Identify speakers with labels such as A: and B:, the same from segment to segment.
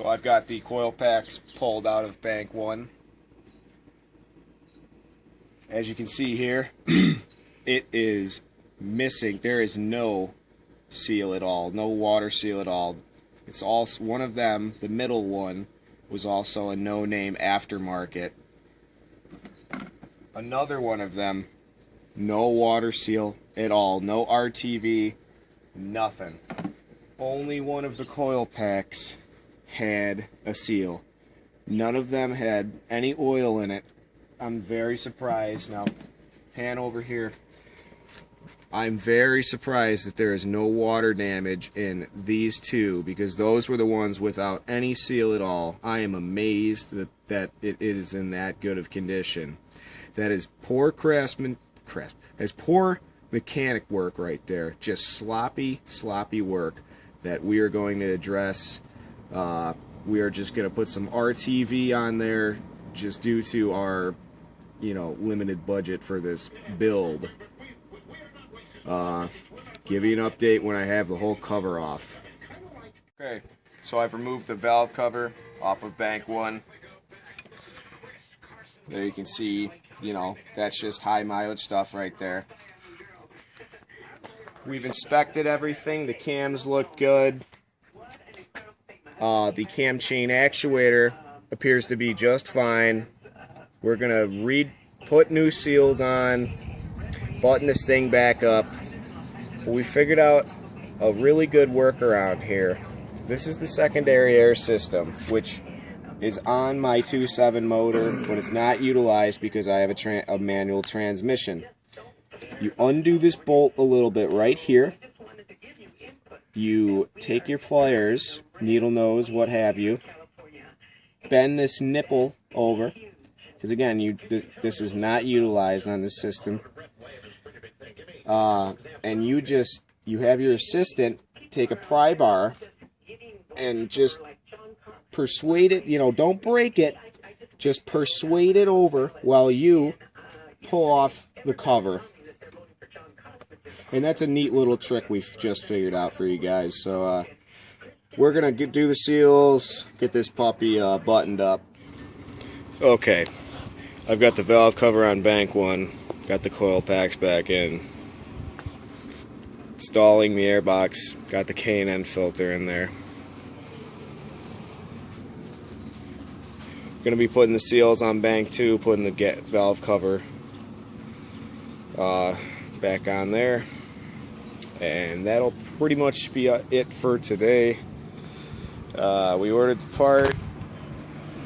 A: So I've got the coil packs pulled out of bank 1. As you can see here, it is missing. There is no seal at all, no water seal at all. It's all one of them. The middle one was also a no-name aftermarket. Another one of them, no water seal at all, no RTV, nothing. Only one of the coil packs had a seal. None of them had any oil in it. I'm very surprised. Now, pan over here. I'm very surprised that there is no water damage in these two, because those were the ones without any seal at all. I am amazed that it is in that good of condition. That is poor that's poor mechanic work right there. Just sloppy work that we are going to address. We are just going to put some RTV on there just due to our, limited budget for this build. Give you an update when I have the whole cover off. Okay, so I've removed the valve cover off of bank 1. There you can see, that's just high mileage stuff right there. We've inspected everything. The cams look good. The cam chain actuator appears to be just fine. We're gonna put new seals on, button this thing back up. But we figured out a really good workaround here. This is the secondary air system, which is on my 2.7 motor, but it's not utilized because I have a manual transmission. You undo this bolt a little bit right here. You take your pliers, needle nose, what have you, bend this nipple over, because again, this is not utilized on this system. And you have your assistant take a pry bar and just persuade it, don't break it, just persuade it over while you pull off the cover. And that's a neat little trick we've just figured out for you guys. So we're gonna do the seals, get this puppy buttoned up. Okay, I've got the valve cover on bank 1, got the coil packs back in, installing the airbox, got the K&N filter in there. Going to be putting the seals on bank 2, putting the valve cover back on there, and that'll pretty much be it for today. We ordered the part,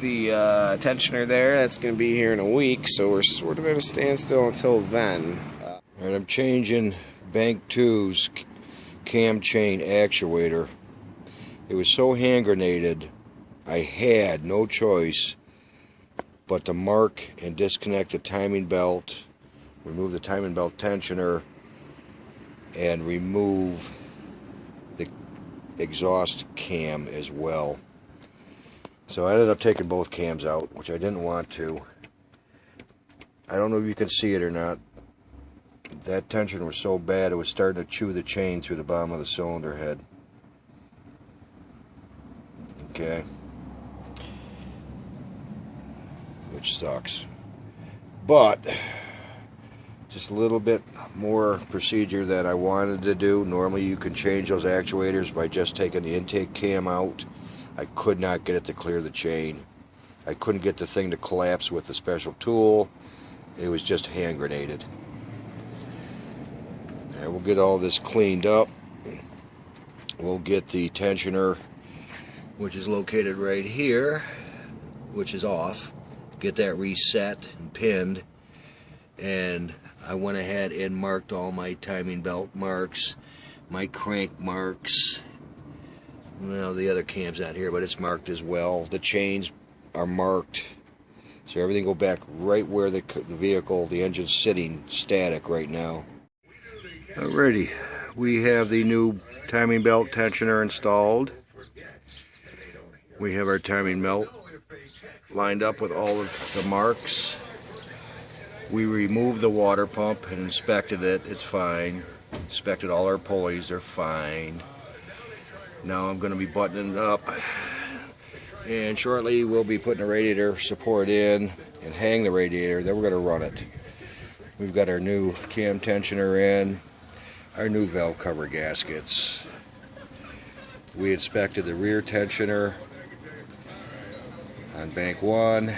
A: the tensioner there, that's going to be here in a week, so we're sort of at a standstill until then.
B: And I'm changing bank 2's cam chain actuator. It was so hand grenaded, I had no choice but to mark and disconnect the timing belt, remove the timing belt tensioner, and remove the exhaust cam as well. So I ended up taking both cams out, which I didn't want to. I don't know if you can see it or not. That tension was so bad it was starting to chew the chain through the bottom of the cylinder head. Okay. Which sucks. But just a little bit more procedure that I wanted to do. Normally you can change those actuators by just taking the intake cam out. I could not get it to clear the chain. I couldn't get the thing to collapse with a special tool. It was just hand grenaded. And we'll get all this cleaned up. We'll get the tensioner, which is located right here, which is off. Get that reset and pinned. And I went ahead and marked all my timing belt marks, my crank marks. Well, the other cam's not here, but it's marked as well. The chains are marked. So everything go back right where the vehicle, the engine's sitting static right now. Alrighty, we have the new timing belt tensioner installed. We have our timing belt lined up with all of the marks. We removed the water pump and inspected it. It's fine. Inspected all our pulleys. They're fine. Now I'm going to be buttoning it up. And shortly we'll be putting the radiator support in and hang the radiator. Then we're going to run it. We've got our new cam tensioner in, our new valve cover gaskets. We inspected the rear tensioner on bank 1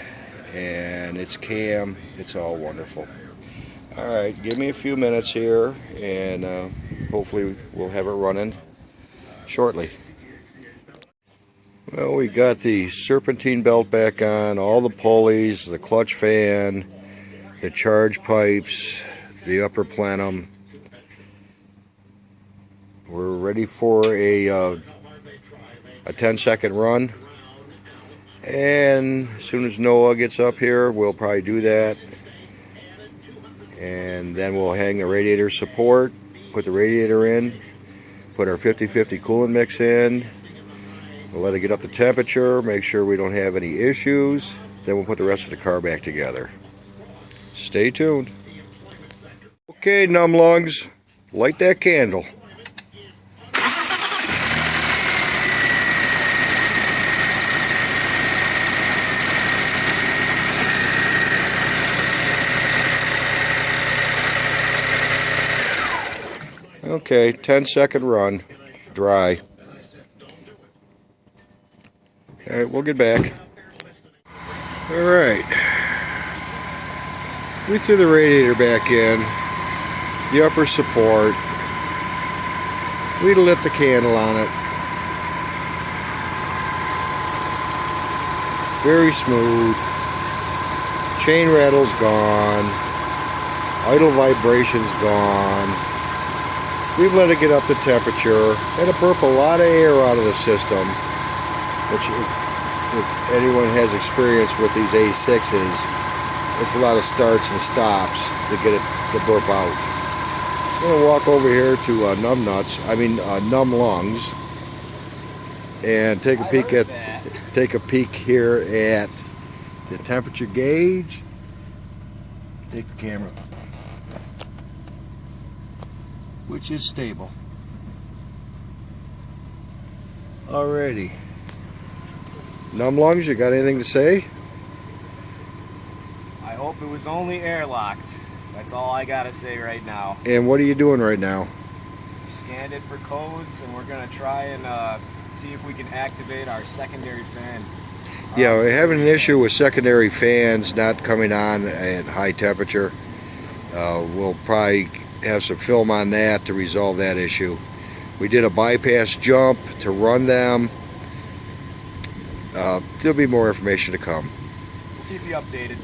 B: and its cam. It's all wonderful. Alright, give me a few minutes here and hopefully we'll have it running shortly. Well, we got the serpentine belt back on, all the pulleys, the clutch fan, the charge pipes, the upper plenum. We're ready for a 10-second run, and as soon as Noah gets up here we'll probably do that, and then we'll hang the radiator support, put the radiator in, put our 50-50 coolant mix in. We'll let it get up to temperature, make sure we don't have any issues, then we'll put the rest of the car back together. Stay tuned. Okay, numb lungs, light that candle. Okay, 10-second run, dry. Alright, we'll get back. Alright. We threw the radiator back in, the upper support. We lit the candle on it. Very smooth. Chain rattle's gone. Idle vibration's gone. We've let it get up to temperature. Had to burp a lot of air out of the system, which if anyone has experience with these A6s, it's a lot of starts and stops to get it to burp out. I'm going to walk over here to numb lungs, and take a peek here at the temperature gauge. Take the camera, which is stable. Alrighty. Numb lungs, you got anything to say?
A: I hope it was only airlocked. That's all I gotta say right now.
B: And what are you doing right now?
A: We scanned it for codes, and we're gonna try and see if we can activate our secondary fan.
B: Yeah, we're having an issue with secondary fans not coming on at high temperature. We'll probably have some film on that to resolve that issue. We did a bypass jump to run them. There'll be more information to come.
A: We'll keep you updated.